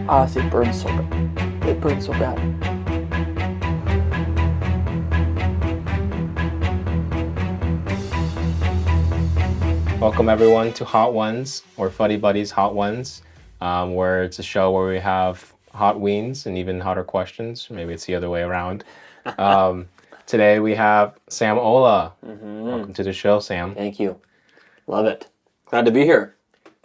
Honestly, it burns so bad. It burns so bad. Welcome everyone to Hot Ones, or FuddyBuddies Hot Ones, where it's a show where we have hot weens and even hotter questions. Maybe it's the other way around. Today we have Sam Olla. Welcome to the show, Sam. Thank you. Love it. Glad to be here.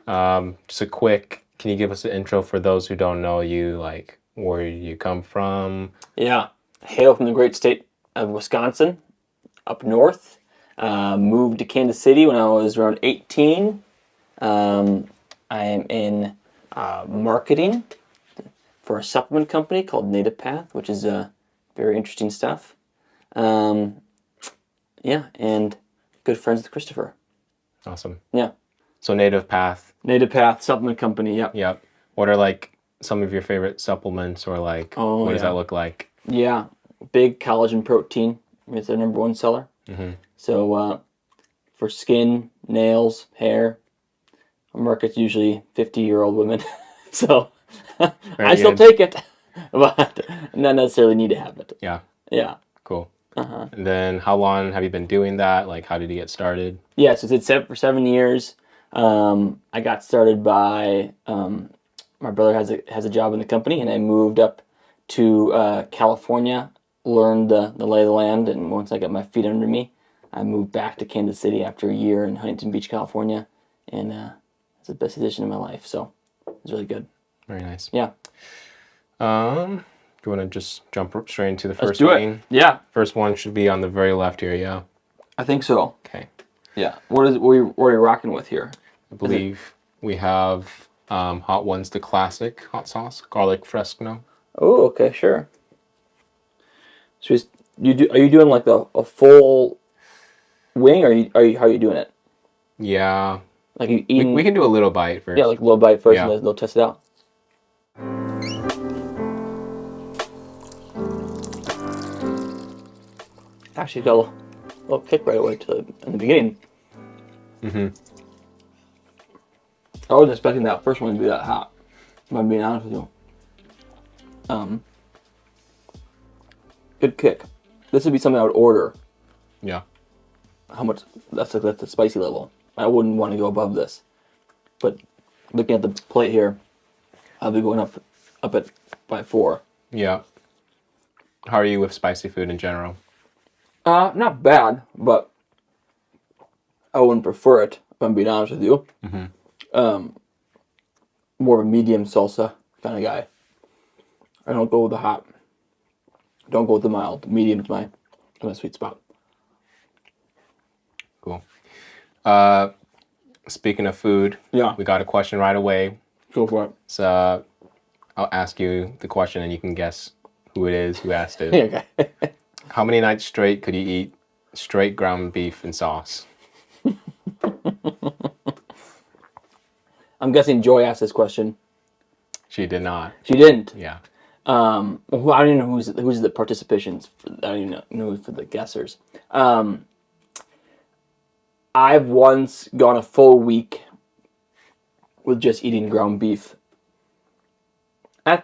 Just a quick, can you give us an intro for those who don't know you, like where you come from? Yeah. Hail from the great state of Wisconsin, up north. Moved to Kansas City when I was around 18. I am in marketing for a supplement company called Native Path, which is very interesting stuff. Yeah, and good friends with Christopher. Awesome. Yeah. So Native Path. Native Path supplement company. Yep. Yep. What are like some of your favorite supplements, or like what does that look like? Yeah, big collagen protein is their number one seller. Mm-hmm. So for skin, nails, hair, our market's usually 50-year-old women. So I still take it, but not necessarily need to have it. Yeah. Yeah. Cool. And then how long have you been doing that? Like, how did you get started? Yeah, so it's for 7 years. I got started by my brother has a job in the company, and I moved up to California, learned the lay of the land, and once I got my feet under me, I moved back to Kansas City after a year in Huntington Beach, California, and it's the best decision of my life. So it's really good. Very nice. Yeah. Do you want to just jump straight into the first Let's do one? it. Yeah. First one should be on the very left here. Yeah. I think so. Okay. Yeah. What are you rocking with here? I believe we have Hot Ones, the classic hot sauce, garlic fresco. Oh, okay, sure. So are you doing like a full wing, or how are you doing it? Yeah. Like you eating? We can do a little bite first. Yeah, like a little bite first, Yeah. and then they'll test it out. Actually, got a little kick right away in the beginning. Mm-hmm. I wasn't expecting that first one to be that hot, if I'm being honest with you. Good kick. This would be something I would order. Yeah. How much? That's the spicy level. I wouldn't want to go above this. But looking at the plate here, I'll be going up it by 4. Yeah. How are you with spicy food in general? Not bad, but I wouldn't prefer it, if I'm being honest with you. Mm-hmm. More of a medium salsa kind of guy. I don't go with the hot. Don't go with the mild. Medium's my sweet spot. Cool. Speaking of food, Yeah. we got a question right away. Go for it. So I'll ask you the question, and you can guess who it is who asked it. Okay. How many nights straight could you eat straight ground beef and sauce? I'm guessing Joy asked this question. She did not. She didn't. Yeah. I don't even know who's the participants. I don't even know who's for the guessers. I've once gone a full week with just eating ground beef. I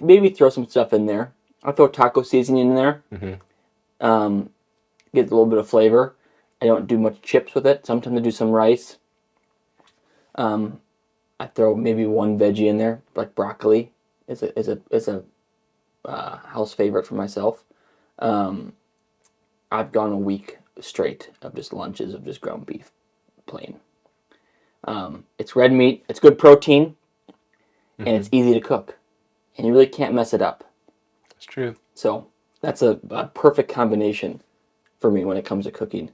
maybe throw some stuff in there. I throw taco seasoning in there. Mm-hmm. Get a little bit of flavor. I don't do much chips with it. Sometimes I do some rice. I throw maybe one veggie in there, like broccoli. Is a house favorite for myself. I've gone a week straight of just lunches of just ground beef, plain. It's red meat. It's good protein, and it's easy to cook, and you really can't mess it up. That's true. So that's a perfect combination for me when it comes to cooking.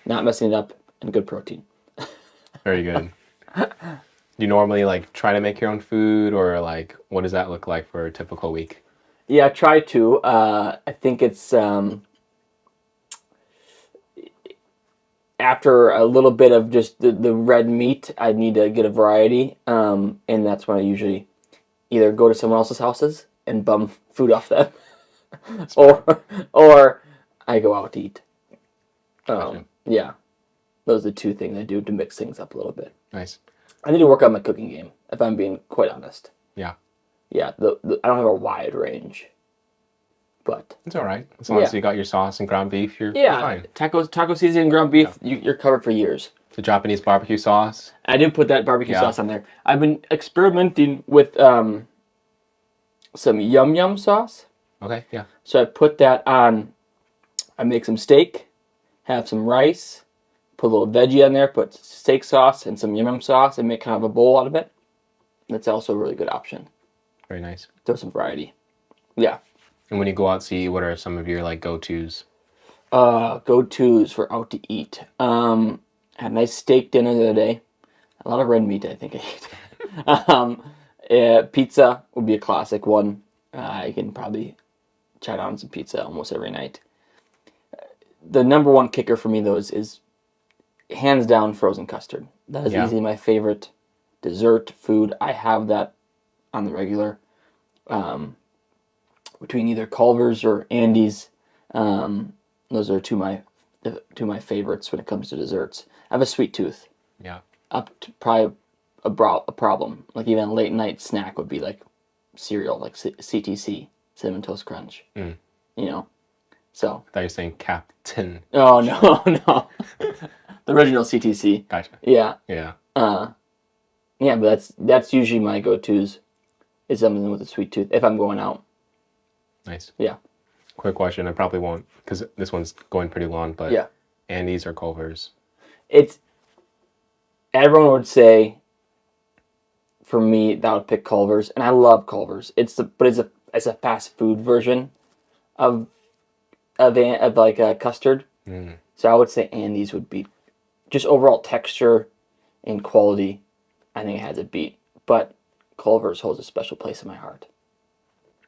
Not messing it up and good protein. Very good. Do you normally like try to make your own food, or like what does that look like for a typical week? Yeah, I try to. I think it's after a little bit of just the red meat, I need to get a variety, and that's when I usually either go to someone else's houses and bum food off them, or I go out to eat. Gotcha. Yeah, those are the two things I do to mix things up a little bit. Nice. I need to work on my cooking game, if I'm being quite honest. Yeah. Yeah, I don't have a wide range, but It's all right. As long as you got your sauce and ground beef, you're fine. taco seasoning and ground beef, you're covered for years. The Japanese barbecue sauce. I didn't put that barbecue sauce on there. I've been experimenting with some yum sauce. Okay, yeah. So I put that on. I make some steak, have some rice, put a little veggie on there, put steak sauce and some yum sauce, and make kind of a bowl out of it. That's also a really good option. Very nice. Throw some variety. Yeah. And when you go out to eat, what are some of your like go-tos? Go-tos for out to eat. Had a nice steak dinner the other day. A lot of red meat, I think I ate. Pizza would be a classic one. I can probably chat on some pizza almost every night. The number one kicker for me, though, is hands down frozen custard. That is easily my favorite dessert food. I have that on the regular. Between either Culver's or Andy's, those are two of my favorites when it comes to desserts. I have a sweet tooth. Yeah. Up to probably a problem. Like even a late night snack would be like cereal, like CTC, Cinnamon Toast Crunch. You know, so. I thought you were saying Captain. Oh no. The original CTC. Gotcha. Yeah. Yeah. Yeah, but that's usually my go-tos. Is something with a sweet tooth if I'm going out. Nice. Yeah. Quick question. I probably won't because this one's going pretty long. But yeah. Andy's or Culver's? Everyone would say. For me, that would pick Culver's, and I love Culver's. It's a fast food version of like a custard. So I would say Andy's would be just overall texture and quality. I think it has a beat, but Culver's holds a special place in my heart.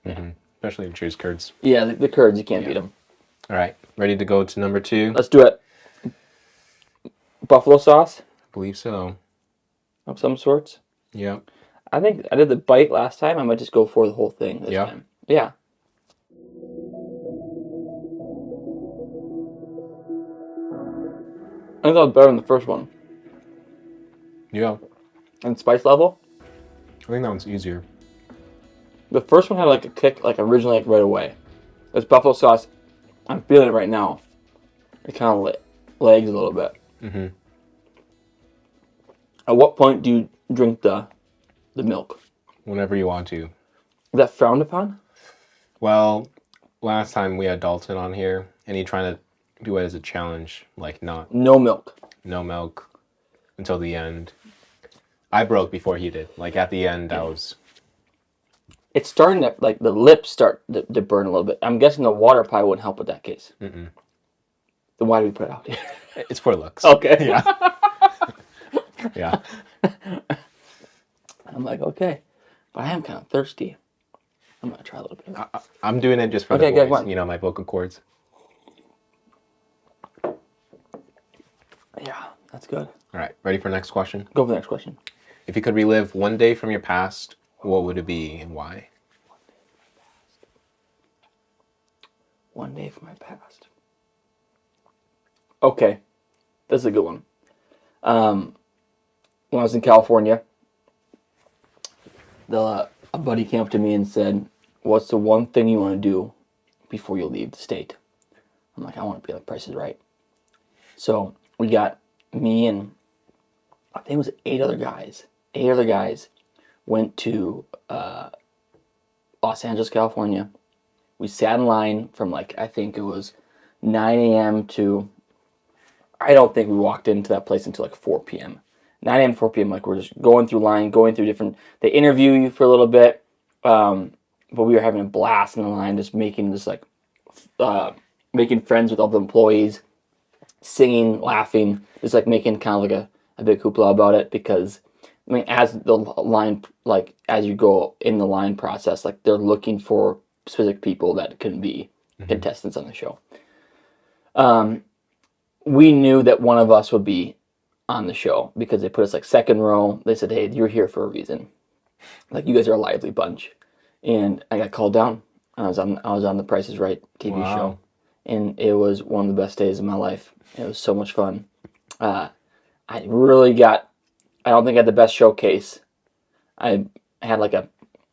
Yeah. Especially if you choose curds. Yeah, the curds, you can't beat them. All right, ready to go to number 2? Let's do it. Buffalo sauce? I believe so. Of some sorts? Yeah. I think I did the bite last time. I might just go for the whole thing this time. Yeah. I think that was better than the first one. Yeah. And spice level? I think that one's easier. The first one had like a kick, like originally, like right away. This buffalo sauce, I'm feeling it right now. It kind of lags a little bit. At what point do you drink the milk? Whenever you want to. Is that frowned upon? Well, last time we had Dalton on here, and he tried to do it as a challenge, like no milk until the end. I broke before he did. Like at the end, I was. It's starting to, like, the lips start to burn a little bit. I'm guessing the water probably wouldn't help with that case. Then why do we put it out here? It's for looks. Okay. Yeah. Yeah. I'm like, okay. But I am kind of thirsty. I'm going to try a little bit. I'm doing it just for the boys. You know, my vocal cords. Yeah, that's good. All right. Ready for the next question? Go for the next question. If you could relive one day from your past, what would it be and why? One day from my past. Okay. This is a good one. When I was in California, a buddy came up to me and said, "What's the one thing you want to do before you leave the state?" I'm like, "I want to be like Price is Right." So we got me and I think it was 8 other guys. 8 other guys went to Los Angeles, California. We sat in line from like, I think it was 9 a.m. to, I don't think we walked into that place until like 4 p.m. 9 a.m. to 4 p.m. Like we're just going through line, going through different, they interview you for a little bit. But we were having a blast in the line, just making friends with all the employees, singing, laughing, just like making kind of like a big hoopla about it because, I mean, as the line, like as you go in the line process, like they're looking for specific people that can be contestants on the show. We knew that one of us would be on the show because they put us like second row. They said, "Hey, you're here for a reason. Like you guys are a lively bunch." And I got called down. I was on the Price is Right TV show, and it was one of the best days of my life. It was so much fun. I don't think I had the best showcase. I had like a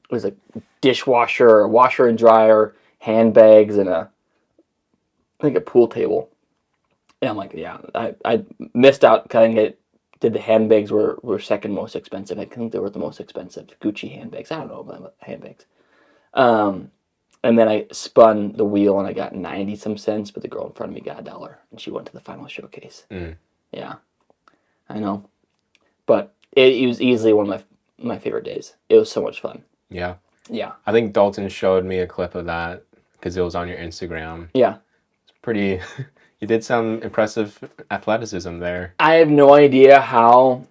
it was a dishwasher, a washer and dryer, handbags, and I think a pool table. And I'm like, yeah, I missed out because I didn't did the handbags were second most expensive. I think they were the most expensive Gucci handbags. I don't know about handbags. And then I spun the wheel and I got 90 some cents, but the girl in front of me got $1 and she went to the final showcase. Yeah, I know. But it was easily one of my favorite days. It was so much fun. Yeah. Yeah. I think Dalton showed me a clip of that because it was on your Instagram. Yeah. It's pretty, you did some impressive athleticism there. I have no idea how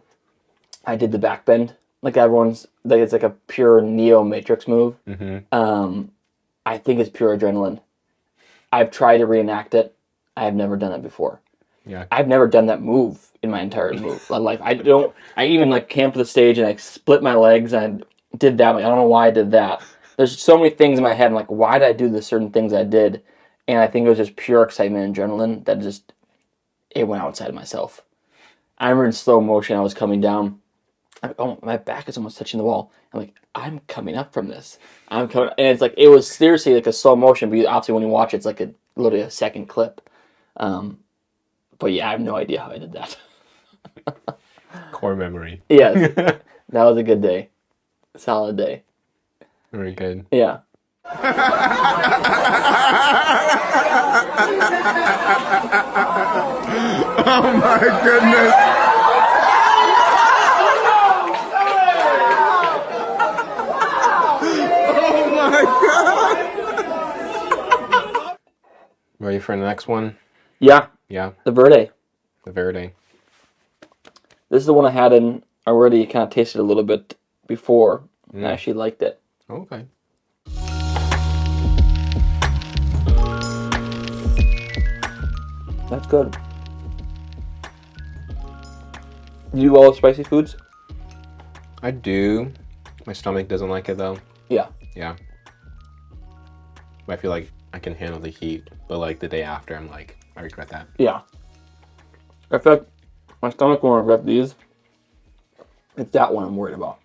I did the back bend. Like everyone's, like it's like a pure Neo Matrix move. I think it's pure adrenaline. I've tried to reenact it. I have never done it before. Yeah. I've never done that move in my entire life. I even like came to the stage and I split my legs and I did that. Like, I don't know why I did that. There's so many things in my head. I'm like, why did I do the certain things I did? And I think it was just pure excitement and adrenaline that just, it went outside myself. I remember in slow motion, I was coming down. Oh, my back is almost touching the wall. I'm like, I'm coming up from this. I'm coming, and it's like, it was seriously like a slow motion, but obviously when you watch it, it's like literally a second clip. But yeah, I have no idea how I did that. Core memory. Yes, that was a good day. Solid day. Very good. Yeah. Oh my goodness. Ready for the next one? Yeah. Yeah. The Verde. The Verde. This is the one I had in already, kind of tasted a little bit before. I actually liked it. Okay. That's good. Do you all spicy foods? I do. My stomach doesn't like it though. Yeah. Yeah. But I feel like I can handle the heat, but like the day after, I'm like, I regret that. Yeah. I feel like my stomach won't regret these. It's that one I'm worried about.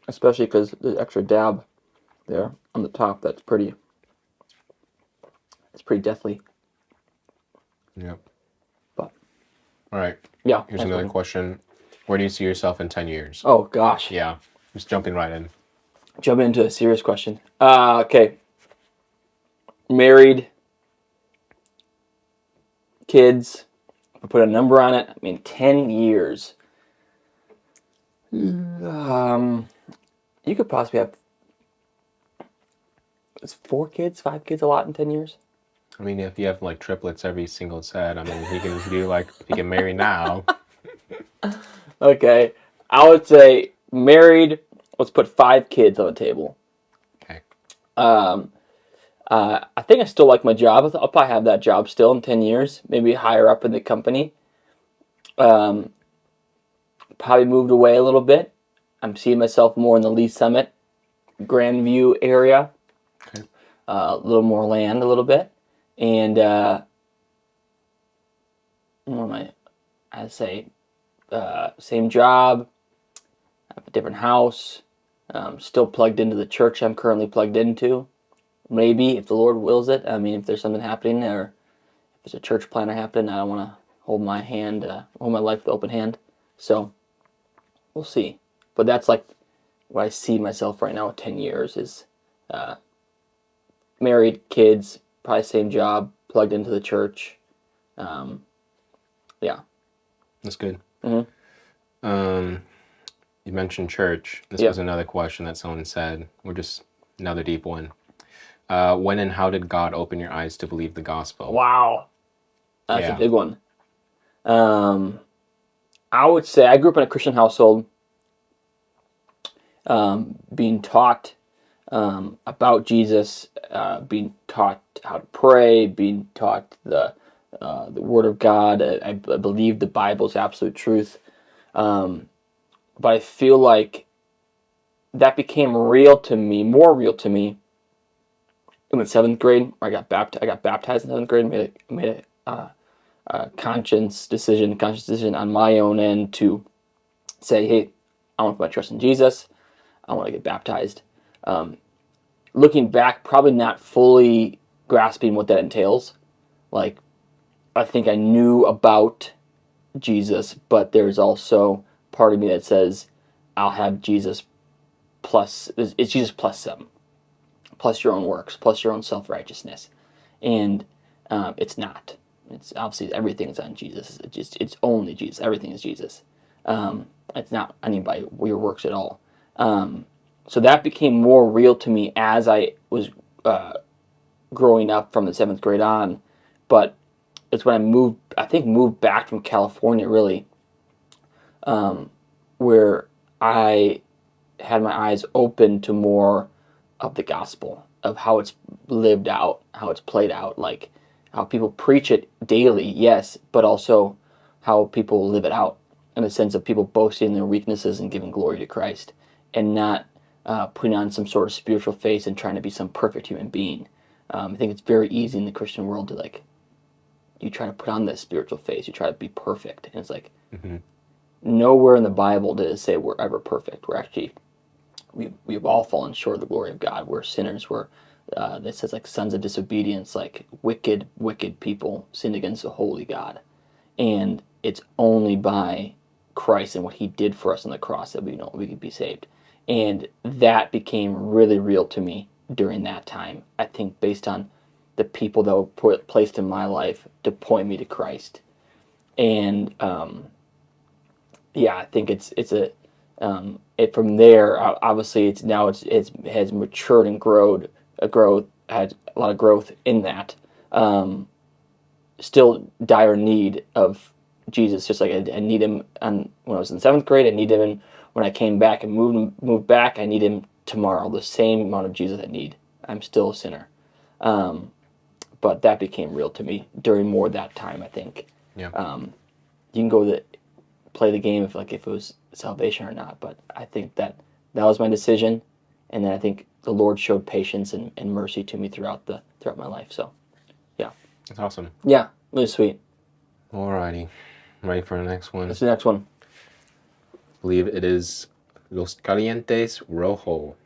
Especially because the extra dab there on the top, it's pretty deathly. Yep. But All right. yeah. Here's another question. Where do you see yourself in 10 years? Oh gosh. Yeah. Just jumping right in. Jump into a serious question. Okay. Married. Kids. If I put a number on it, I mean 10 years. You could possibly have, is 4 kids, 5 kids a lot in 10 years? I mean, if you have like triplets every single set, I mean, he can marry now. Okay. I would say married, let's put 5 kids on the table. Okay. I think I still like my job. I'll probably have that job still in 10 years, maybe higher up in the company. Probably moved away a little bit. I'm seeing myself more in the Lee Summit, Grandview area. Okay. A little more land, a little bit. And what am I'd say, same job, have a different house, still plugged into the church I'm currently plugged into. Maybe, if the Lord wills it. I mean, if there's something happening or if there's a church planner happening, I don't want to hold my life with open hand. So, we'll see. But that's like what I see myself right now at 10 years is married, kids, probably same job, plugged into the church. Yeah. That's good. Mm-hmm. You mentioned church. This was another question that someone said. We're just another deep one. When and how did God open your eyes to believe the gospel? Wow. That's a big one. I would say I grew up in a Christian household, being taught about Jesus, being taught how to pray, being taught the Word of God. I believe the Bible is absolute truth. But I feel like that became real to me, more real to me, in the 7th grade. Where I got baptized in 7th grade. Made a conscious decision on my own end to say, hey, I want to put my trust in Jesus. I want to get baptized. Looking back, probably not fully grasping what that entails. Like, I think I knew about Jesus, but there's also part of me that says I'll have Jesus plus, it's Jesus plus some, plus your own works, plus your own self-righteousness. And it's not. It's obviously everything's on Jesus. It's only Jesus. Everything is Jesus. It's not anybody your works at all. So that became more real to me as I was growing up from the 7th grade on. But it's when I moved back from California really, where I had my eyes open to more of the gospel, of how it's lived out, how it's played out, like how people preach it daily, yes, but also how people live it out in the sense of people boasting in their weaknesses and giving glory to Christ and not putting on some sort of spiritual face and trying to be some perfect human being. I think it's very easy in the Christian world to like, you try to put on this spiritual face, you try to be perfect, and it's like, nowhere in the Bible does it say we're ever perfect. We're actually, we've all fallen short of the glory of God. We're sinners. We're, that says like sons of disobedience, like wicked people sinned against the holy God. And it's only by Christ and what he did for us on the cross that we know we could be saved. And that became really real to me during that time. I think based on the people that were placed in my life to point me to Christ. And yeah, I think it's from there. Obviously, it has matured and had a lot of growth in that. Still dire need of Jesus, just like I need him when I was in 7th grade. I need him when I came back and moved back. I need him tomorrow. The same amount of Jesus I need. I'm still a sinner. But that became real to me during more that time, I think. Yeah. You can go play the game if it was salvation or not, but I think that was my decision, and then I think the Lord showed patience and mercy to me throughout my life. So, yeah. That's awesome. Yeah, really sweet. Alrighty. Ready for the next one? What's the next one? I believe it is Los Calientes Rojo,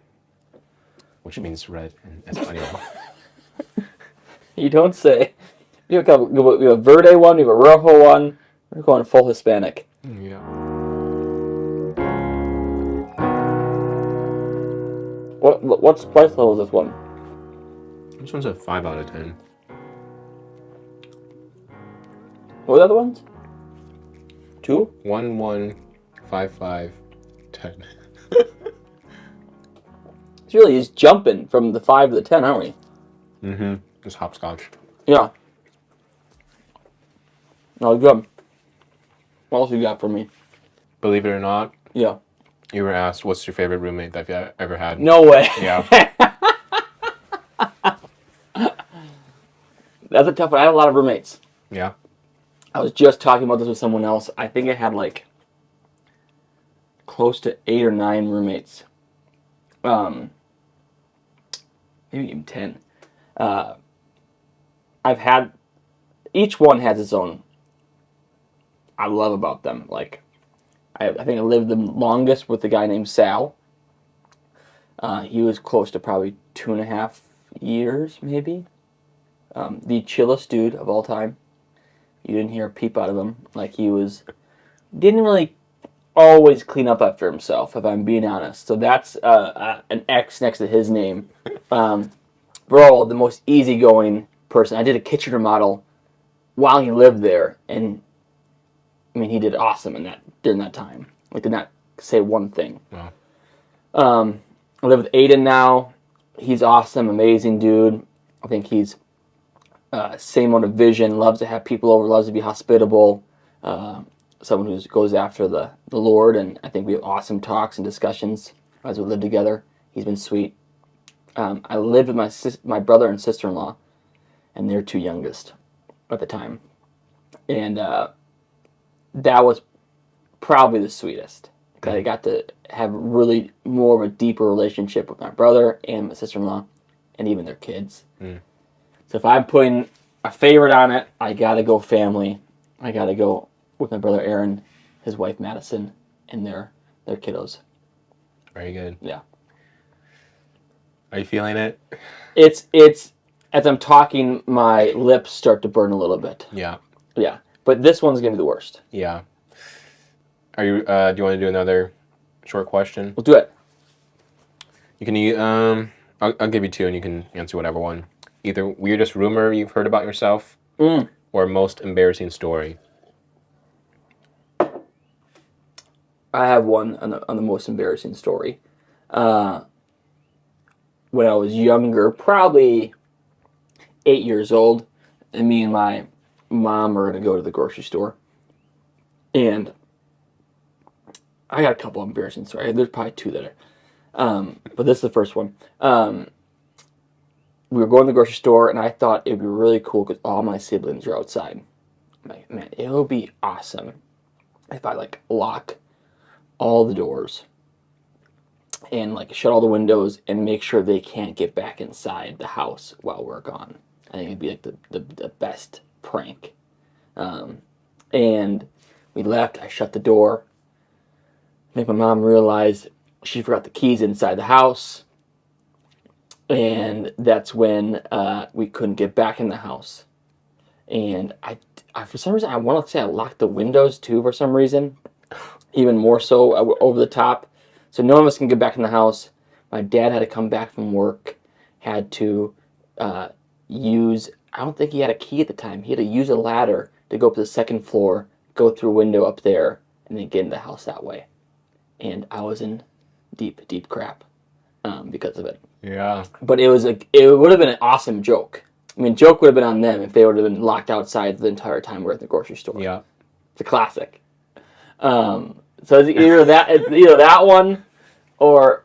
which means red in Espanol. You don't say. We have a Verde one, we have a Rojo one. We're going full Hispanic. Yeah. What spice level is this one? This one's a 5 out of 10. What are the other ones? 2? 1, 1, 5, 5, 10. It's really just jumping from the 5 to the 10, aren't we? Mm-hmm. It's hopscotch. Yeah. No, good. What else you got for me? Believe it or not, Yeah. you were asked, what's your favorite roommate that you've ever had? No way. Yeah. That's a tough one. I had a lot of roommates. Yeah. I was just talking about this with someone else. I think I had like close to 8 or 9 roommates. Maybe even 10. I've had, each one has its own I love about them. Like, I think I lived the longest with a guy named Sal. He was close to probably 2.5 years, maybe. The chillest dude of all time. You didn't hear a peep out of him. Like, didn't really always clean up after himself, if I'm being honest. So that's an X next to his name. Bro, the most easygoing person. I did a kitchen remodel while he lived there, and I mean, he did awesome during that time. Like, did not say one thing. Wow. I live with Aiden now. He's awesome, amazing dude. I think he's same amount of vision, loves to have people over, loves to be hospitable. Someone who goes after the Lord, and I think we have awesome talks and discussions as we live together. He's been sweet. I lived with my brother and sister-in-law, and their 2 youngest at the time. And that was probably the sweetest. Because I got to have really more of a deeper relationship with my brother and my sister-in-law, and even their kids. So if I'm putting a favorite on it, I gotta go family. I gotta go with my brother Aaron, his wife Madison, and their kiddos. Very good. Yeah. Are you feeling it? It's as I'm talking, my lips start to burn a little bit. Yeah. Yeah, but this one's gonna be the worst. Yeah. Are you? Do you want to do another short question? We'll do it. You can. I'll give you two, and you can answer whatever one. Either weirdest rumor you've heard about yourself, or most embarrassing story. I have one on the most embarrassing story. When I was younger, probably 8 years old, and me and my mom were gonna go to the grocery store, and I got a couple embarrassing stories. There's probably two that are, but this is the first one. We were going to the grocery store, and I thought it would be really cool because all my siblings are outside. I'm like, man, it would be awesome if I like lock all the doors and like shut all the windows and make sure they can't get back inside the house while we're gone. I think it'd be like the best prank. And we left. I shut the door. I think my mom realized she forgot the keys inside the house. And that's when we couldn't get back in the house. And I for some reason, I want to say I locked the windows too for some reason. Even more so over the top. So none of us can get back in the house. My dad had to come back from work. Had to use, I don't think he had a key at the time. He had to use a ladder to go up to the second floor, go through a window up there, and then get in the house that way. And I was in deep, deep crap because of it. Yeah. But it would have been an awesome joke. I mean, joke would have been on them if they would have been locked outside the entire time we were at the grocery store. Yeah. It's a classic. So it's either that one, or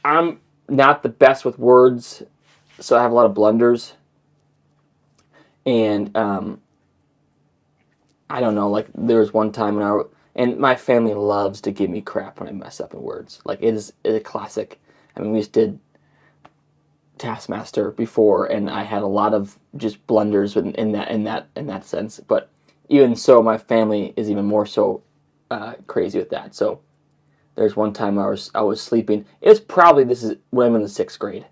I'm not the best with words, so I have a lot of blunders. And I don't know, like there was one time and my family loves to give me crap when I mess up in words. Like it's a classic. I mean, we just did Taskmaster before, and I had a lot of just blunders in that sense. But even so, my family is even more so crazy with that. So there's one time I was sleeping. It was probably this is when I'm in the 6th grade,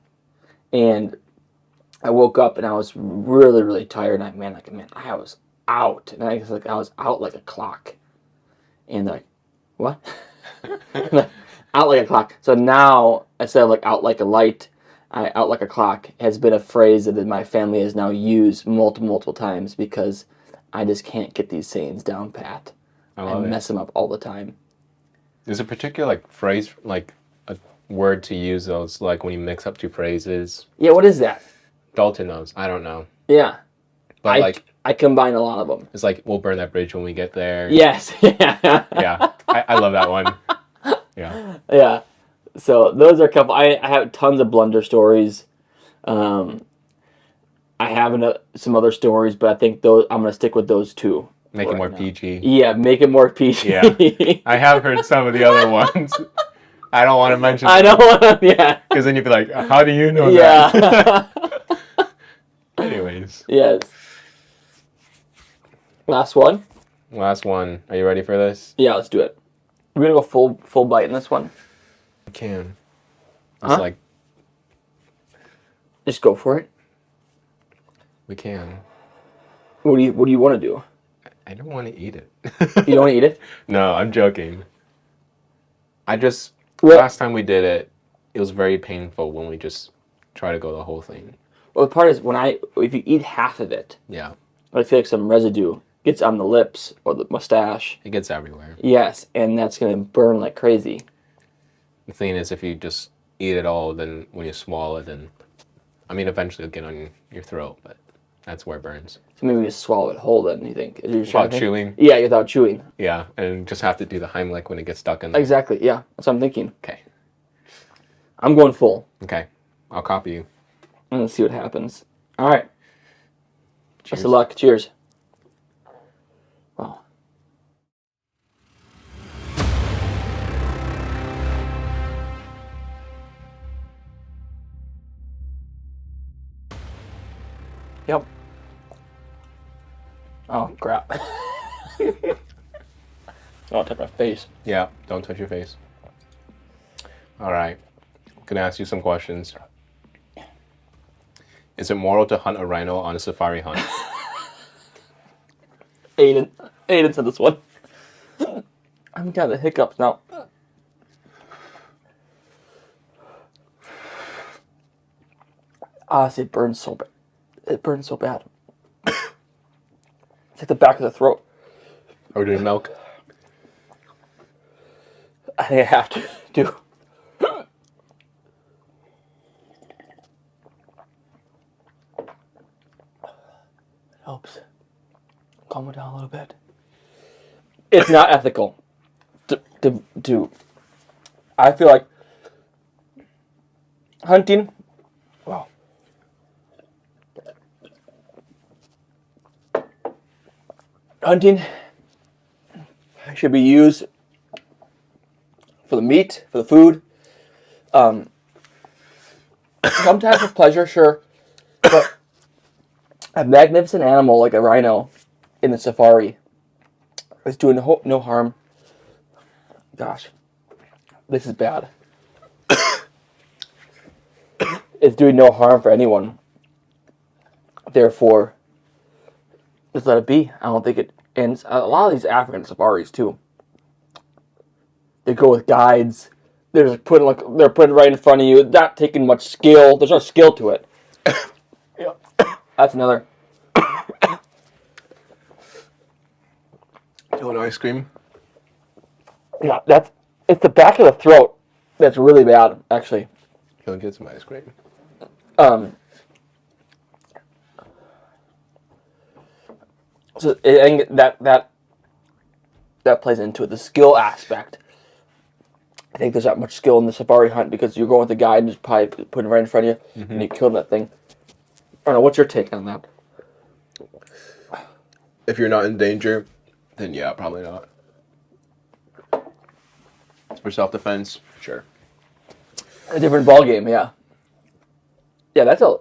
and I woke up and I was really really tired. And man, I was out, and I was out like a clock, and they're like, what? Out like a clock. So now instead of like out like a light, out like a clock has been a phrase that my family has now used multiple times because I just can't get these sayings down pat. I mess them up all the time. There's a particular like phrase, like a word to use those, like when you mix up two phrases. Yeah, what is that? Dalton knows. I don't know. Yeah. But I combine a lot of them. It's like we'll burn that bridge when we get there. Yes. Yeah. Yeah. I love that one. Yeah. Yeah. So those are a couple. I have tons of blunder stories. I have some other stories, but I think I'm going to stick with those two. Make it more PG. Yeah, make it more PG. Yeah. I have heard some of the other ones. I don't want to mention them. I don't want to, yeah. Because then you'd be like, how do you know that? Yeah. Anyways. Yes. Last one? Last one. Are you ready for this? Yeah, let's do it. We're going to go full bite in this one? We can. It's like... Just go for it. We can. What do you want to do? I don't want to eat it. You don't want to eat it? No, I'm joking. Last time we did it, it was very painful when we just try to go the whole thing. Well, the part is if you eat half of it, yeah, I feel like some residue gets on the lips or the mustache. It gets everywhere. Yes, and that's going to burn like crazy. The thing is, if you just eat it all, then when you swallow it, then, I mean, eventually it'll get on your throat, but that's where it burns. So maybe you swallow it whole then, you think? Without chewing? Yeah, without chewing. Yeah, and just have to do the Heimlich when it gets stuck in there. Exactly, yeah. That's what I'm thinking. Okay. I'm going full. Okay. I'll copy you. And let's see what happens. All right. Cheers. Best of luck. Cheers. Wow. Yep. Oh, crap. I'll touch my face. Yeah, don't touch your face. All right. Gonna ask you some questions. Is it moral to hunt a rhino on a safari hunt? Aiden said this one. I'm got the hiccups now. Honestly, it burns so bad. It burns so bad. It's like the back of the throat. Are we doing milk? I think I have to do. It helps. Calm it down a little bit. It's not ethical. To I feel like hunting. Wow. Hunting should be used for the meat, for the food. Sometimes for pleasure, sure. But a magnificent animal like a rhino in the safari is doing no harm. Gosh, this is bad. It's doing no harm for anyone. Therefore, just let it be. I don't think it ends. A lot of these African safaris too. They go with guides. They're just putting it right in front of you. Not taking much skill. There's no skill to it. Yeah. That's another. You want ice cream? Yeah, it's the back of the throat that's really bad, actually. He'll get some ice cream. So I think that plays into it. The skill aspect. I think there's not much skill in the safari hunt because you're going with the guide and just probably putting it right in front of you and you kill that thing. I don't know. What's your take on that? If you're not in danger, then yeah, probably not. For self-defense, sure. A different ball game, yeah. Yeah, that's a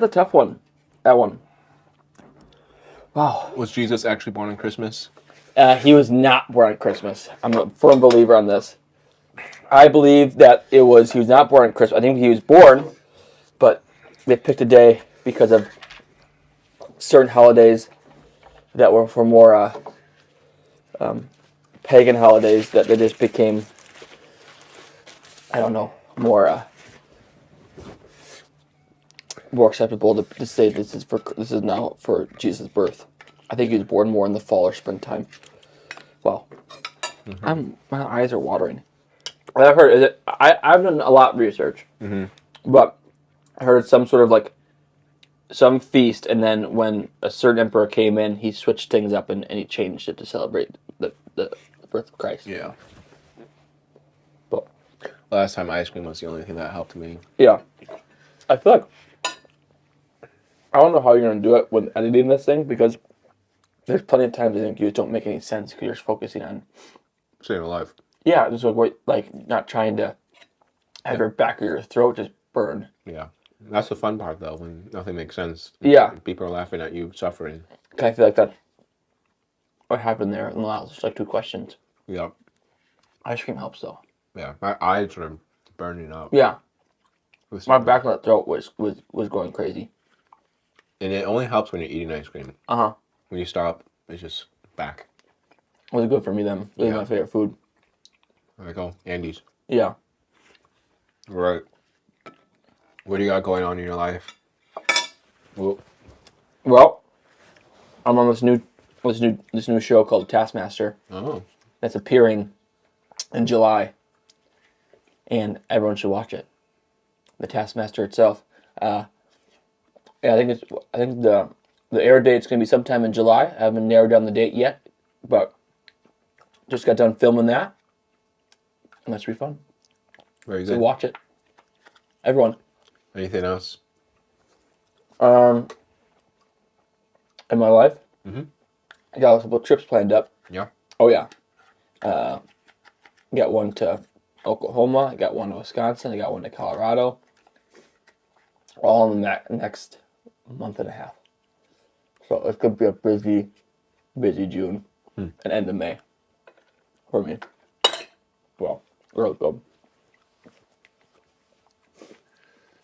tough one. That one. Wow. Was Jesus actually born on Christmas? He was not born on Christmas. I'm a firm believer on this. I believe that he was not born on Christmas. I think he was born, but they picked a day because of certain holidays that were for more pagan holidays that they just became, I don't know, more acceptable to say this is now for Jesus' birth. I think he was born more in the fall or springtime. Wow, my eyes are watering. I've heard I've done a lot of research, but I heard some sort of like some feast, and then when a certain emperor came in, he switched things up and he changed it to celebrate the birth of Christ. Yeah. But Last time ice cream was the only thing that helped me. yeah, I feel like I don't know how you're gonna do it with editing this thing because there's plenty of times I think you just don't make any sense because you're just focusing on Staying alive. yeah, just like not trying to have your back of your throat just burn. Yeah. That's the fun part, though, when nothing makes sense. Yeah. People are laughing at you suffering. I feel like that's what happened there in the last just like 2 questions. Yeah. Ice cream helps though. Yeah. My eyes are burning up. Yeah. My back of the throat was going crazy. And it only helps when you're eating ice cream. Uh-huh. When you stop, it's just back. It was good for me then. It was my favorite food. There I go. Andy's. Yeah. Right. What do you got going on in your life? Well, I'm on this new show called Taskmaster. Oh. That's appearing in July. And everyone should watch it. The Taskmaster itself. Yeah, I think the air date's gonna be sometime in July. I haven't narrowed down the date yet, but just got done filming that. And that should be fun. Very good. So watch it. Everyone. Anything else? In my life, Mm-hmm. I got a couple trips planned up. Yeah. Oh yeah. Got one to Oklahoma. I got one to Wisconsin. I got one to Colorado. All in the next month and a half. So it's gonna be a busy June and end of May for me. Well, real good.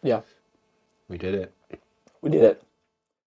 Yeah. We did it. We did it.